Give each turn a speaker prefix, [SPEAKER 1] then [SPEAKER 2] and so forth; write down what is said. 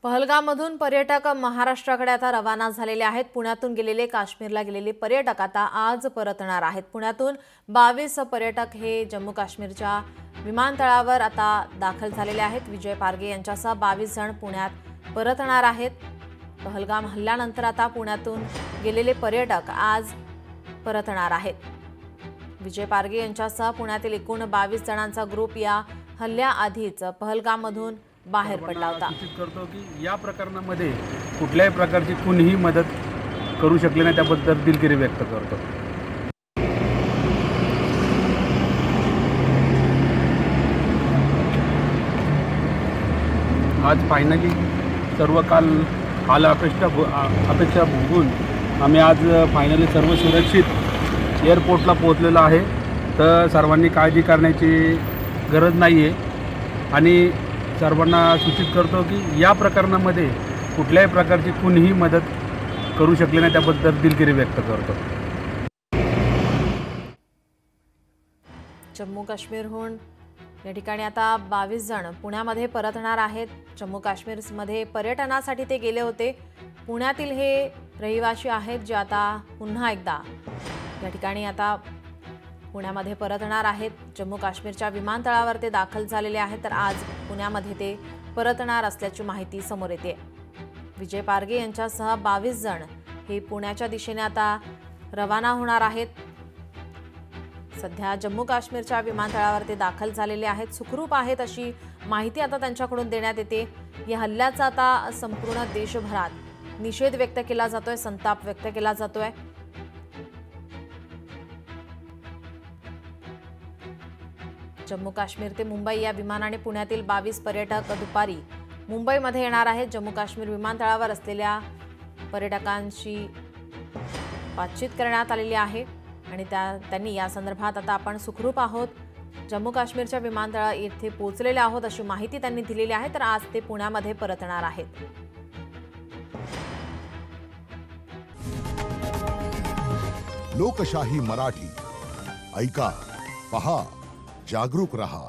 [SPEAKER 1] पहलगाममधून पर्यटक महाराष्ट्राकडे आता रवाना झालेले आहेत। पुण्यातून गेलेले काश्मीरला गेलेले पर्यटक आता आज परतणार आहेत। पुण्यातून 22 पर्यटक हे जम्मू काश्मीरच्या विमानतळावर आता दाखल झालेले आहेत। विजय पारगे यांच्यासह 22 जण पुण्यात परतणार आहेत। पहलगाम हल्ल्यानंतर आता पुण्यातून गेलेले पर्यटक आज परतणार आहेत। विजय पारगे यांच्यासह पुण्यातील एकूण 22 जणांचा ग्रुप या हल्ल्याआधीच पहलगाममधून बाहेर पडला होता।
[SPEAKER 2] सूचित करतो की या प्रकरणामध्ये कुठल्याही प्रकारची कुणीही मदत करू शकले नाही, त्याबद्दल दिलगिरी व्यक्त करतो। आज फायनली सर्व काल अपेक्षा भोगून आम्ही आज फायनली सर्व सुरक्षित एअरपोर्टला पोहोचलेलो आहे। तर सर्वांनी काळजी करण्याची गरज नाही आहे आणि सर्वांना सूचित करतो की या प्रकरणामध्ये कुठल्याही प्रकारची कुणीही मदत करू शकले नाही, त्याबद्दल दिलगिरी व्यक्त करतो।
[SPEAKER 1] जम्मू काश्मीरहून या ठिकाणी आता 22 जण पुण्यामध्ये परतणार आहेत। जम्मू काश्मीरमध्ये पर्यटनासाठी ते गेले होते। पुण्यातील हे रहिवासी आहेत जे आता पुन्हा एकदा या ठिकाणी आता पुण्यामध्ये परतणार आहेत। जम्मू काश्मीरच्या विमानतळावर ते दाखल झालेले आहेत, तर आज पुण्यामध्ये ते परतणार असल्याची माहिती समोर येते। विजय पारगे यांच्यासह 22 जण हे पुण्याच्या दिशेने आता रवाना होणार आहेत। सध्या जम्मू काश्मीरच्या विमानतळावर ते दाखल झालेले आहेत, सुखरूप आहेत अशी माहिती आता त्यांच्याकडून देण्यात येते। या हल्ल्याचा आता संपूर्ण देशभरात निषेध व्यक्त केला जातोय, संताप व्यक्त केला जातोय। जम्मू काश्मीर ते मुंबई या विमानाने पुण्यातील 22 पर्यटक दुपारी मुंबईमध्ये येणार आहेत। जम्मू काश्मीर विमानतळावर असलेल्या पर्यटकांशी बातचीत करण्यात आलेली आहे आणि त्यांनी या संदर्भात आता आपण सुखरूप आहोत, जम्मू काश्मीरच्या विमानतळा येथे पोहोचलेले आहोत अशी माहिती त्यांनी दिलेली आहे। तर आज ते पुण्यामध्ये परतणार आहेत।
[SPEAKER 3] लोकशाही मराठी ऐका, पहा, जागरूक रहा।